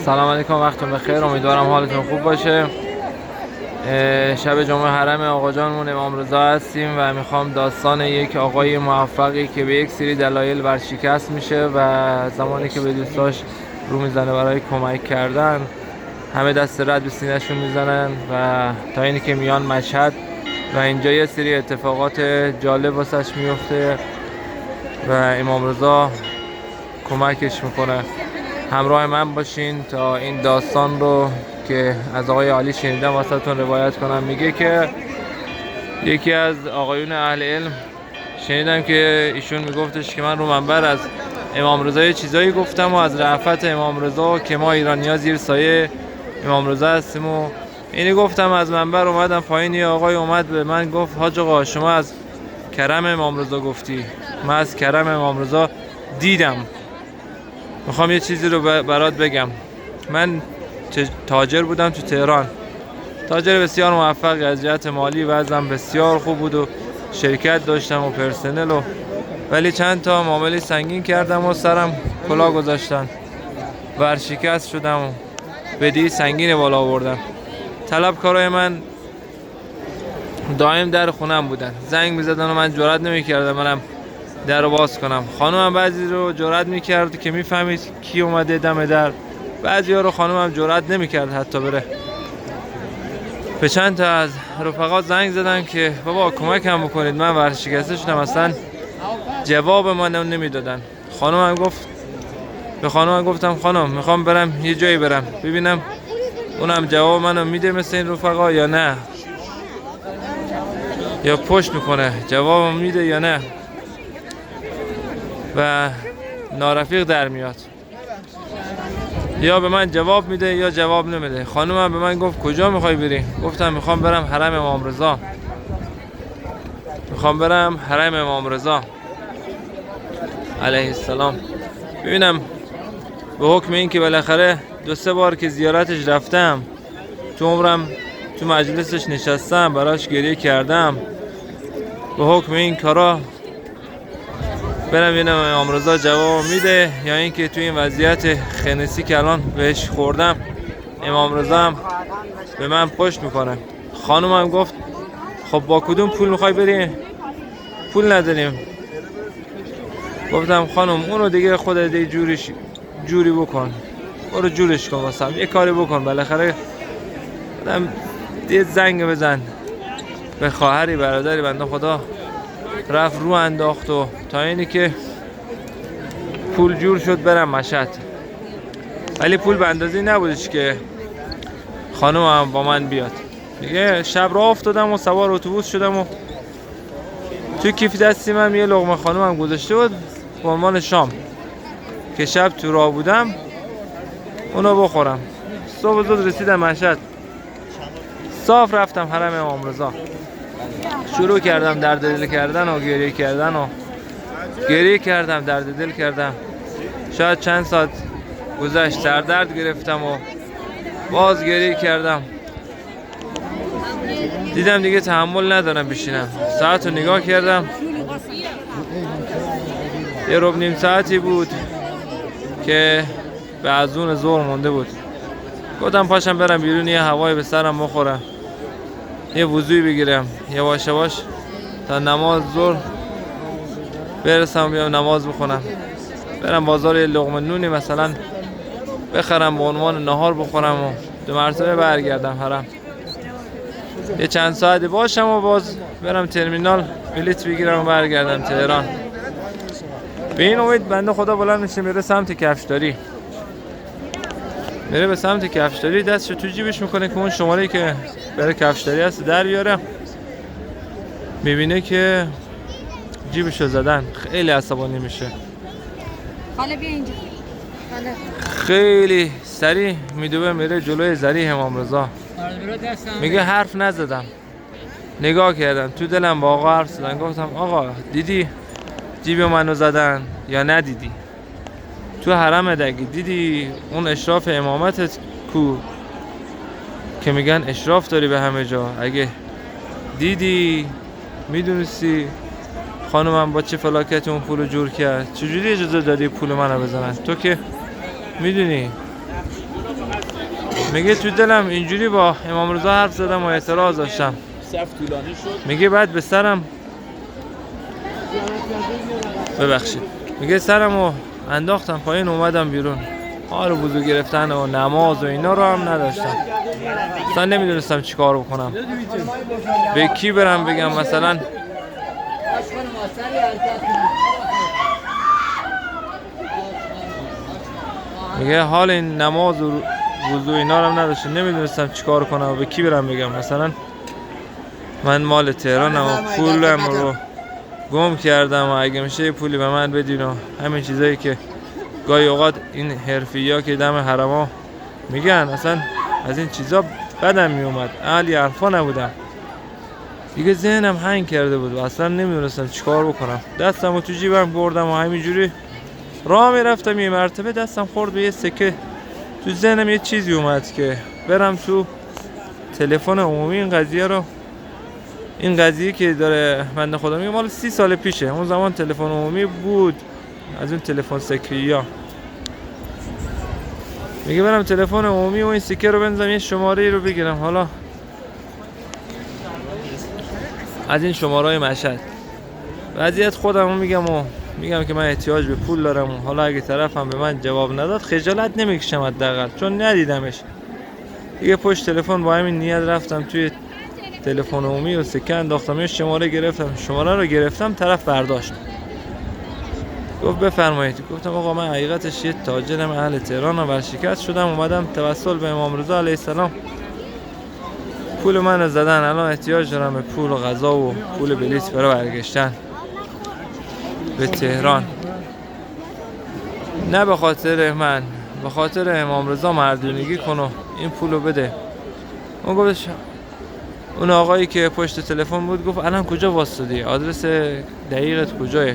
سلام علیکم، وقتتون بخیر. امیدوارم حالتون خوب باشه. شب جمعه حرم آقا جانمون امام رضا هستیم و میخوام داستان یک آقای موفقی که به یک سری دلایل ورشکست میشه و زمانی که به دوستاش رو میزنه برای کمک کردن همه دست رد به سینه‌شون میزنن و تا اینی که میان مشهد و اینجا یه سری اتفاقات جالب واسش میفته و امام رضا کمکش میکنه. همراه من باشین تا این داستان رو که از آقای عالی شنیدم واسهتون روایت کنم. میگه که یکی از آقایون اهل علم شنیدم که ایشون میگفتش که من رو منبر از امام رضا یه چیزایی گفتم و از رأفت امام رضا که ما ایرانی‌ها زیر سایه امام رضا هستیم و اینی گفتم. از منبر اومدم پایین، یه آقای اومد به من گفت حاج آقا شما از کرم امام رضا گفتی. من از کرم امام رضا دیدم. میخوام یه چیزی رو برات بگم. من تاجر بودم تو تهران، تاجر بسیار موفقی، از جهت مالی وضعم بسیار خوب بود و شرکت داشتم و پرسنل و ولی چند تا معامله سنگین کردم و سرم کلاه گذاشتن، ورشکست شدم و بدهی سنگین بالا آوردم. طلبکارای من دائم در خونم بودن، زنگ میزدن و من جرئت نمیکردم منم در رو باز کنم. خانومم بعضی رو جرئت میکرد که میفهمید کی اومده دم در، بعضی ها رو خانومم جرئت نمیکرد حتی بره. به چند تا از رفقا زنگ زدن که بابا کمکم بکنید، من ورشکسته شدم. اصلا جواب منو نمیدادن. خانومم گفت، به خانومم گفتم خانم میخوام برم یه جایی برم ببینم اونم جواب منو میده مثل این رفقا یا نه، یا پشت میکنه جواب میده یا نه و نارفیق در میاد، یا به من جواب میده یا جواب نمیده. خانومم به من گفت کجا میخوای بری؟ گفتم میخوام برم حرم امام رضا، میخوام برم حرم امام رضا علیه السلام ببینم. به حکم این که بالاخره 2-3 بار که زیارتش رفتم، تو عمرم تو مجلسش نشستم، براش گریه کردم، به حکم این کارا برم ببینم امام رضا جواب میده یا اینکه توی این وضعیت خنسی که الان بهش خوردم امام رضا هم به من پشت میکنه. خانومم گفت خب با کدوم پول میخوای بری؟ پول نداریم. گفتم خانم اونو دیگه خودت جوری بکن، برو جورش کن واسم، یه کاری بکن بالاخره. یه زنگ بزن به خواهری برادری بنده خدا رفت رو انداخت و تا اینی که پول جور شد برم مشهد. ولی پول به اندازی نبودش که خانومم با من بیاد. دیگه شب راه افتادم و سوار اتوبوس شدم و توی کیف دستی من یه لقمه خانومم گذاشته بود به عنوان شام که شب تو راه بودم اونو بخورم. صبح زود رسیدم مشهد، صاف رفتم حرم امام رضا، شروع کردم درد دل کردن و گریه کردن و گریه کردم، درد دل کردم. شاید چند ساعت گذشت، سردرد گرفتم و باز گریه کردم. دیدم دیگه تحمل ندارم بشینم، ساعت رو نگاه کردم 1.5 ساعتی بود که به اذان ظهر مونده بود. گفتم پاشم برم بیرون یه هوای به سرم بخورم، یه وضوی بگیرم یواش یواش تا نماز ظهر برسم بیام نماز بخونم، برم بازار یه لقمه نونی مثلا بخرم به عنوان نهار بخورم و 2 مرتبه برگردم حرم. یه چند ساعتی باشم و باز برم ترمینال بلیط بگیرم و برگردم تهران. به این امید بنده خدا بلند میشه میره سمت کفشداری، میره به سمت کفشداری، دستشو تو جیبش میکنه که اون شماره‌ای که برای کفشداری هست در بیاره. میبینه که جیبشو زدن، خیلی عصبانی میشه. حالا بیا اینجا. خیلی سریع میدوه میره جلوی ذریح امام رضا. میگه حرف نزدم، نگاه کردم تو دلم با آقا حرف زدن. گفتم آقا دیدی جیب منو زدن یا ندیدی؟ تو حرم اگه دیدی اون اشراف امامتت کو که میگن اشراف داری به همه جا، اگه دیدی میدونستی خانومم با چه فلاکتی اون پولو جور کرد، چجوری اجازه دادی پول منو بزنن؟ تو که میدونی میگه تو دلم اینجوری با امام رضا حرف زدم و اعتراض داشتم. میگه بعد به سرم ببخشید، میگه سرمو انداختم پایین اومدم بیرون. حال وضو گرفتن و نماز و اینا رو هم نداشتم. اصلا نمیدونستم چی کار بکنم، به کی برم بگم مثلا. میگه حال این نماز و وضو اینا رو هم نداشتم، نمیدونستم چی کار کنم و به کی برم بگم مثلا من مال تهرانم و پولم رو گم کردم و اگه میشه یه پولی به من بدین و همین چیزایی که گاهی اوقات این حرفی‌ها که دم حرما میگن. اصلا از این چیزا بدم میومد، اهل حرفا نبودم دیگه، ذهنم هنگ کرده بود و اصلا نمیدونستم چیکار بکنم. دستمو تو جیبم بردم و همینجوری راه میرفتم، یه مرتبه دستم خورد به یه سکه. تو ذهنم یه چیزی اومد که برم تو تلفن عمومی این قضیه که داره بنده خدا میگه مال 30 سال پیشه. اون زمان تلفن عمومی بود، از اون تلفن سکه‌یا. میگه برم تلفن عمومی و این سکه رو بنزم یه شماره رو بگیرم. حالا از این شماره‌های مشهد وضعیت خودمو میگم که من احتیاج به پول دارم و حالا اگه طرفم به من جواب نداد خجالت نمیکشم حداقل، چون ندیدمش دیگه. پشت تلفن با همین نیت رفتم توی تلفن عمومی و سکه انداختم، یه شماره گرفتم. شماره رو گرفتم، طرف برداشت، گفت بفرمایید. گفتم آقا من حقیقتش یه تاجرم اهل تهرانم، ورشکست شدم اومدم توسل به امام رضا علیه السلام پول من زدن، الان احتیاج دارم به پول و غذا و پول بلیط برای برگشتن به تهران. نه به خاطر من، به خاطر امام رضا مردونگی کن و این پولو بده. اون گفتش، اون آقایی که پشت تلفن بود گفت الان کجا واسطادی؟ آدرس دقیقت کجاه؟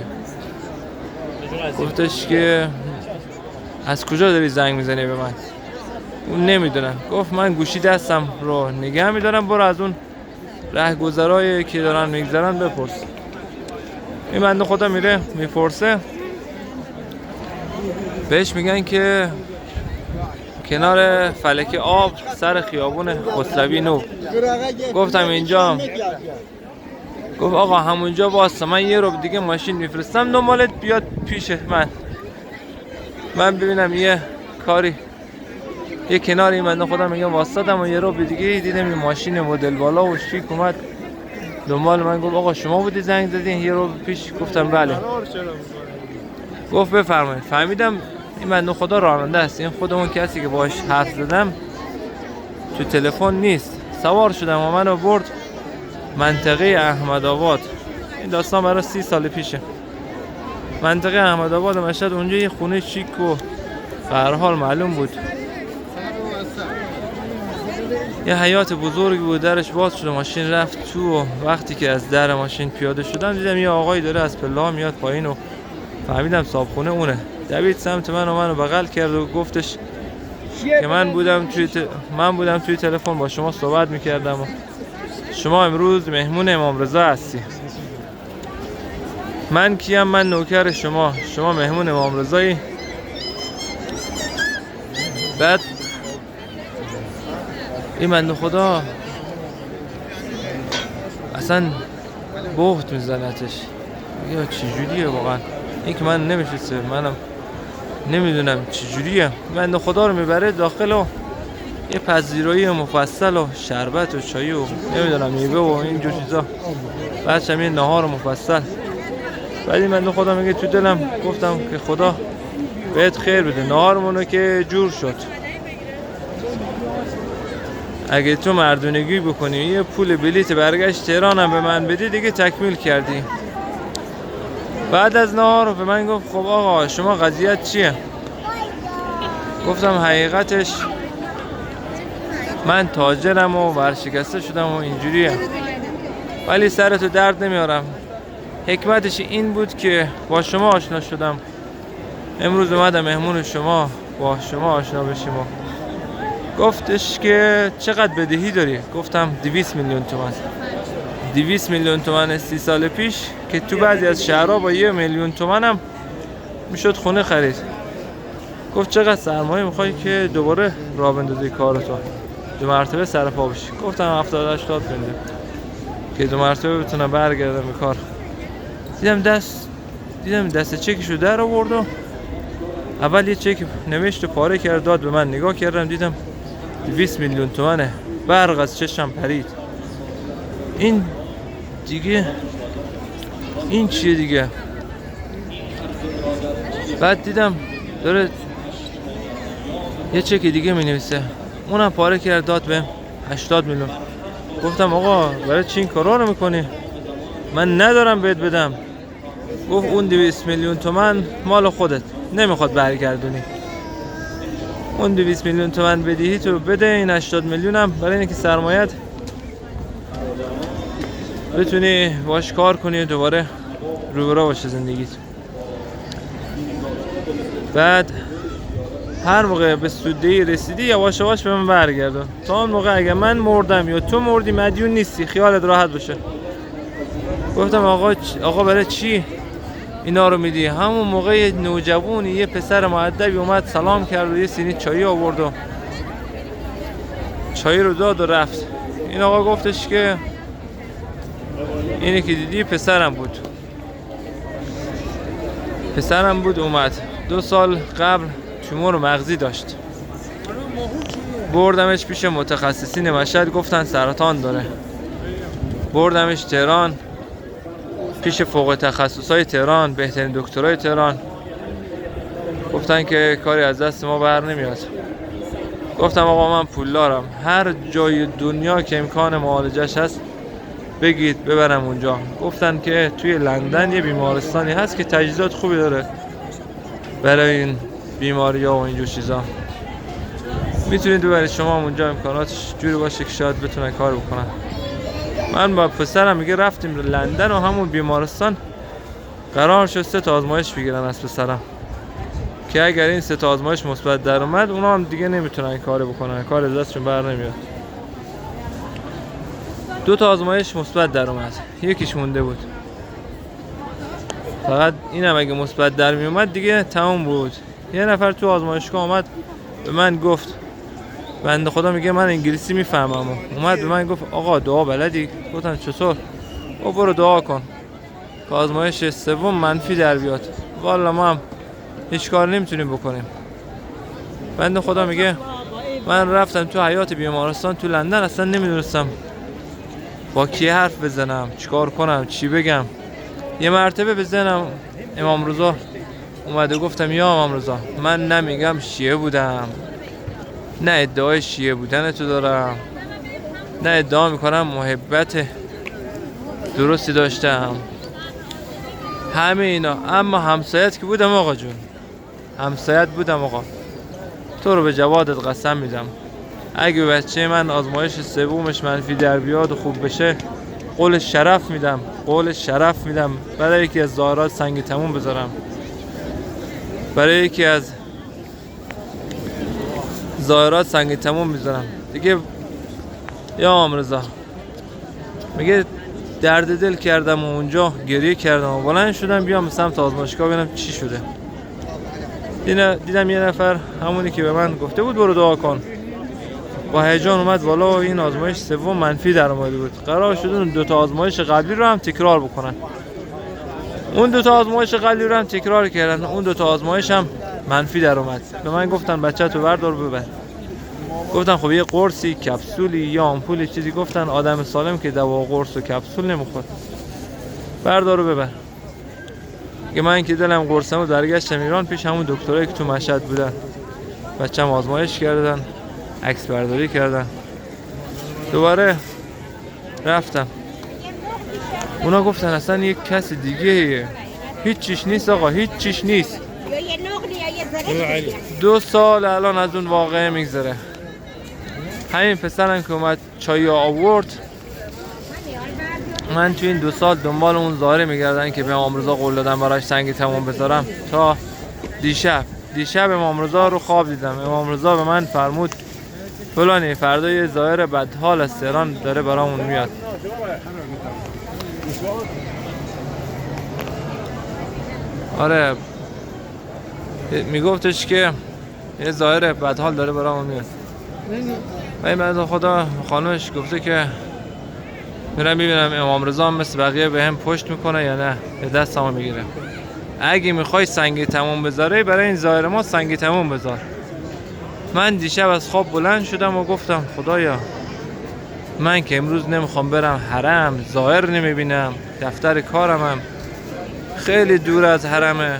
گفتش که از کجا داری زنگ میزنی به من؟ اون نمیدونم. گفت من گوشی دستم رو نگه میدارم، برو از اون رهگذرایی که دارن میگذرن بپرس. این بنده خدا میره میپرسه، بهش میگن که کنار فلک آب سر خیابون خسروی نو. گفتم اینجا. گفت آقا همونجا واسه من یه رو دیگه ماشین میفرستم دنبالت بیاد پیش من ببینم یه کاری یه کناری. من خودم میگم واسطم و یه رو دیگه دیدم یه ماشین مدل بالا و شیک اومد دنبال من. گفت آقا شما بودی زنگ زدین یه رو پیش؟ گفتم بله. گفت بفرمایید. فهمیدم این بنده خدا راننده است، این خودمون کسی که باهاش حرف زدم تو تلفن نیست. سوار شدم و منو برد منطقه احمدآباد. این داستان برای 30 سال پیشه. منطقه احمدآباد مشهد، اونجا یه خونه شیک و به هر حال معلوم بود یه حیاط بزرگی بود، درش باز شده، ماشین رفت تو و وقتی که از در ماشین پیاده شدم دیدم یه آقایی داره از پله‌ها میاد پایین و فهمیدم صاحبخونه اونه. دوید سمت منو بغل کرد و گفتش که من بودم توی تلفن با شما صحبت میکردم و شما امروز مهمون امام رضا هستی. من کیم؟ من نوکر شما مهمون امام رضایی. بعد این بنده خدا اصلا بهت میزنتش، یا چجوریه واقعا این که من نمیشه، منم نمیدونم چجوریه. بنده خدا رو میبره داخل و یه پذیرایی مفصل و شربت و چای و نمیدونم میوه و اینجور چیزا، بعدش هم یه نهار مفصل. بعد این بنده خدا میگه تو دلم گفتم که خدا بهت خیر بده، نهارمونو که جور شد، اگه تو مردونگی بکنی یه پول بلیت برگشت تهران هم به من بدی دیگه تکمیل کردی. بعد از نهار به من گفت خب آقا شما قضیت چیه؟ گفتم حقیقتش من تاجرم و ورشکسته شدم و اینجوریه، ولی سرتو درد نمیارم. حکمتش این بود که با شما آشنا شدم، امروز اومدم مهمون شما با شما آشنا بشیم. و گفتش که چقدر بدهی داری؟ گفتم 200 میلیون تومان. 200 میلیون تومان 30 سال پیش که تو بعضی از شهرها با 1 میلیون تومان هم میشد خونه خرید. گفت چقدر سرمایه میخوای که دوباره راه بندازی کارتو، 2 مرتبه سر پا بشی؟ گفتم 70-80 میلیون که 2 مرتبه بتونم برگردم به کار. دیدم دست چکشو در آورد و اول یه چک نوشت و پاره کرد داد به من. نگاه کردم دیدم 200 میلیون تومنه. برق از چشم پرید. این چیه دیگه؟ بعد دیدم داره یه چک دیگه می نویسه، اونم پاره کرد داد بهم 80 میلیون. گفتم آقا برای چی این کارا رو میکنی؟ من ندارم بهت بدم. گفت اون 200 میلیون تومن مال خودت، نمیخواد برگردونی. اون 200 میلیون تومن بدهی تو بده، این 80 میلیون هم برای اینکه سرمایت بتونی باش کار کنی دوباره روبرا باشه زندگیت. بعد هر موقع به سودی رسیدی یواش یواش به من برگردون. تا اون موقع اگه من مردم یا تو مردی مدیون نیستی، خیالت راحت باشه. گفتم آقا برای چی اینا رو میدی؟ همون موقع نوجوانی یه پسر مؤدبی اومد سلام کرد و یه سینی چای آورد و چای رو داد و رفت. این آقا گفتش که اینی که دیدی پسرم بود اومد 2 سال قبل تومور مغزی داشت. بردمش پیش متخصصین مشهد، گفتن سرطان داره. بردمش تهران پیش فوق تخصصای تهران، بهترین دکترای تهران. گفتن که کاری از دست ما بر نمیاد. گفتم آقا من پولدارم، هر جای دنیا که امکان معالجش هست بگید ببرم اونجا. گفتن که توی لندن یه بیمارستانی هست که تجهیزات خوبی داره برای این بیماری ها و اینجور چیزا، میتونید ببرید شما اونجا، امکاناتش جوری باشه که شاید بتونن کار بکنن. من با پسرم میگه رفتیم لندن و همون بیمارستان قرار شد 3 تا آزمایش بگیرن از پسرم که اگر این 3 تا آزمایش مثبت در اومد اونا هم دیگه نمیتونن کار بکنن، کار از دستشون بر نمیاد. 2 تا آزمایش مثبت در اومد، یکیش مونده بود. فقط اینم اگه مثبت در می اومد دیگه تمام بود. یه نفر تو آزمایشگاه اومد به من گفت، بنده خدا میگه من انگلیسی میفهمم، اومد به من گفت آقا دعا بلدی؟ گفتم چطور؟ او برو دعا کن که آزمایش 3 منفی در بیاد. والا ما هم هیچ کار نمیتونیم بکنیم. بنده خدا میگه من رفتم تو حیاط بیمارستان تو لندن، اصلا نمیدونستم با کی حرف بزنم، چیکار کنم، چی بگم. یه مرتبه به ذهنم امام رضا اومده، گفتم یا امام رضا من نمیگم شیعه بودم، نه ادعای شیعه بودن تو دارم، نه ادعا میکنم محبت درستی داشتم، همه اینا، اما همسایت که بودم آقا جون، همسایت بودم آقا. تو رو به جوادت قسم میدم اگه بچه من آزمایش 3 منفی در بیاد و خوب بشه، قول شرف میدم برای یکی از ظاهرات سنگ تموم بذارم، برای یکی از ظاهرات سنگ تموم میذارم دیگه. یا امام رضا میگه درد دل کردم و اونجا گریه کردم و بلند شدم بیام سمت آزمایشگاه ببینم چی شده. دیدم یه نفر همونی که به من گفته بود برو دعا کن با هیجان اومد بالا و این آزمایش 3 منفی در اومده بود. قرار شد اون 2 تا آزمایش قبلی رو هم تکرار بکنن. اون 2 تا آزمایش قبلی رو هم تکرار کردن، اون 2 تا آزمایش هم منفی در اومد. به من گفتن بچه تو بردار ببر. گفتن خب یه قرصی، کپسولی یا آمپولی چیزی. گفتن آدم سالم که دوا قرص و کپسول نمیخواد، بردار و ببر. که من که دلم قرصمو درگشتم ایران پیش همون دکترایی که تو مشهد بودن. بچه‌م آزمایش کردن، عکس برداری کردن. دوباره رفتم، اونا گفتن اصلا یک کس دیگه، هیچ چیش نیست آقا، هیچ چیش نیست. 2 سال الان از اون واقعه میگذره. همین پسرم که اومد چای آورد، من تو این 2 سال دنبال اون ظاهره میگردن که به امام رضا قول دادم براش سنگ تمام بذارم. تا دیشب امام رضا رو خواب دیدم. امام رضا به من فرمود فلانی فردا یه ظاهر بدحال از تهران داره برامون میاد. آره میگفتش که یه ظاهر بدحال داره برام میاد. و این بعد خدا خانمش گفته که میرم ببینم امام رضا مثل بقیه به هم پشت میکنه یا نه، به دستمو میگیره. اگه میخوای سنگ تموم بذاره برای این ظاهر ما سنگ تموم بذار. من دیشب از خواب بلند شدم و گفتم خدایا من که امروز نمیخوام برم حرم، ظاهر نمیبینم، دفتر کارم هم خیلی دور از حرمه،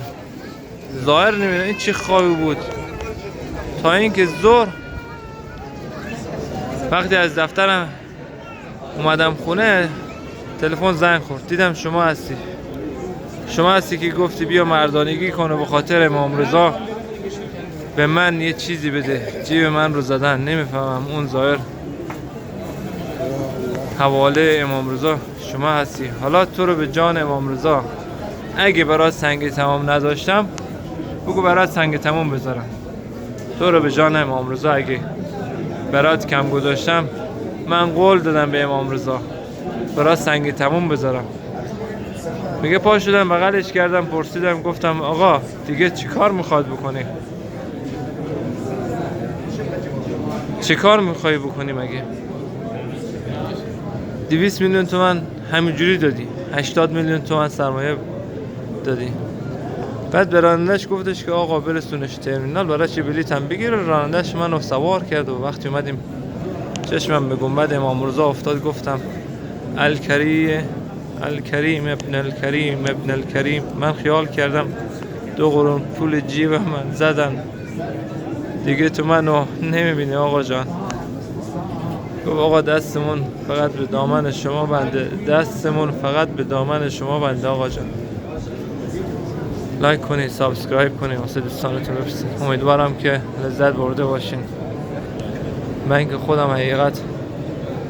ظاهر نمیبینم. این چه خوابی بود؟ تا اینکه ظهر وقتی از دفترم اومدم خونه تلفن زنگ خورد، دیدم شما هستی که گفتی بیا مردانگی کنه به خاطر امام رضا، به من یه چیزی بده. جیب من رو زدن، نمیفهمم اون ظاهر حواله امام رضا شما هستی. حالا تو رو به جان امام رضا اگه برات سنگ تمام نداشتم بگو برات سنگ تمام بذارم. تو رو به جان امام رضا اگه برات کم گذاشتم من قول دادم به امام رضا برات سنگ تمام بذارم. میگه پا شدم بغلش کردم، پرسیدم گفتم آقا دیگه چی کار میخواد بکنی؟ چی کار میخوای بکنی مگه؟ 200 میلیون تومان همینجوری دادی، 80 میلیون تومان سرمایه دادی. بعد به رانندش گفتش که آقا برسونش ترمینال براش بلیط هم بگیره. رانندش منو سوار کرد و وقتی اومدیم چشمم به گنبد امام رضا افتاد گفتم الکریم ابن الکریم ابن الکریم. من خیال کردم 2 قرون پول جیب من زدن دیگه، تو منو نمیبینی آقا جان. گفت آقا دستمون فقط به دامن شما بنده، دستمون فقط به دامن شما بنده آقا جان. لایک کنید، سابسکرایب کنید، واسه دوستانتون بفرستید. امیدوارم که لذت برده باشین. من که خودم حقیقت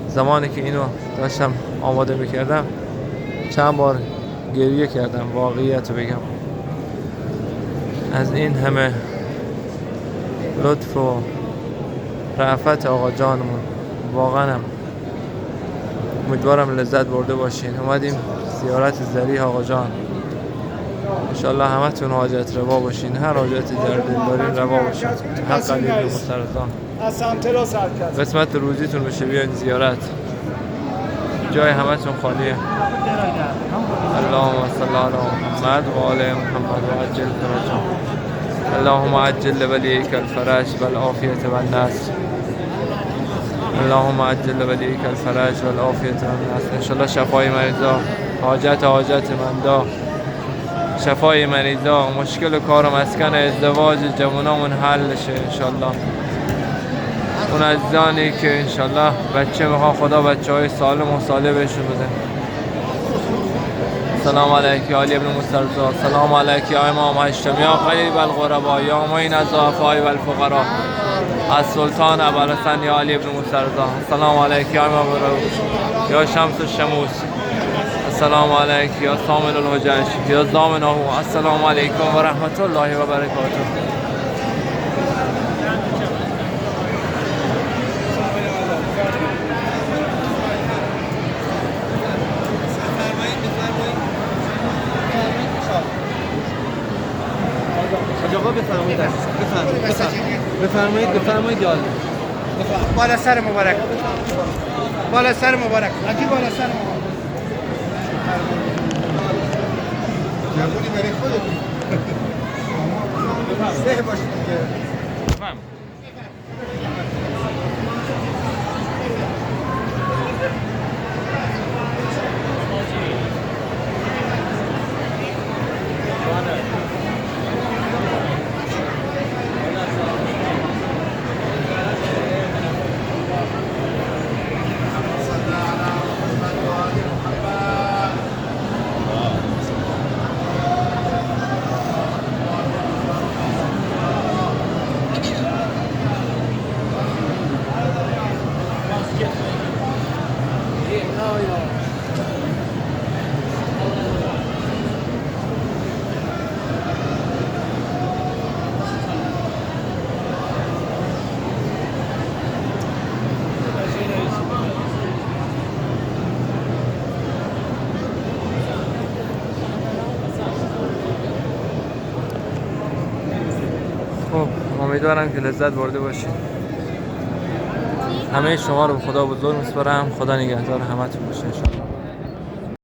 زمانی که اینو داشتم آماده میکردم چند بار گریه کردم، واقعیت رو بگم. از این همه لطف و رأفت آقا جانمون واقعا هم امیدوارم لذت برده باشین. اومدیم زیارت ذریح آقا جان، انشالله همه تون حاجت روا باشین، هر حاجتی در دل دارین روا باشین. حق علی ابن مسترزان قسمت روزیتون بشه بیاین زیارت، جای همه تون خالیه. اللهم صل علی محمد و آل محمد و عجل فرجهم. اللهم عجل لولیک الفرج والعافیة والنصر. اللهم عجل لولیک الفرج والعافیة والنصر. انشالله شفای مریضا، حاجت مندا، شفای مریضا، مشکل کار و مسکن ازدواج جوانامون حل شه انشالله. اون عزیزانی که انشالله بچه میخوان خدا بچه های سالم و صالح بهشون بده. سلام علیک یا علی ابن مسترزا، سلام علیک یا امام هشتم، یا قریب الغربا، یا معین الضعفاء والفقراء، از سلطان ابوالحسن یا علی ابن مسترزا. سلام علیک یا امام یا شمس الشموس، السلام علیک یا سامن الحجج یا ضامنه. السلام علیکم و رحمت الله و برکاته. بفرمایید یالی. بالا سر مبارک، بالا سر مبارک، اگه بالا سر مبارک. نبودی برای خودتون. سه باشید دیگه. بفرمایید. امیدوارم که لذت برده باشید. همه شما رو به خدا بزرگ میسپارم. خدا نگهدار همتون باشه ان شاء الله.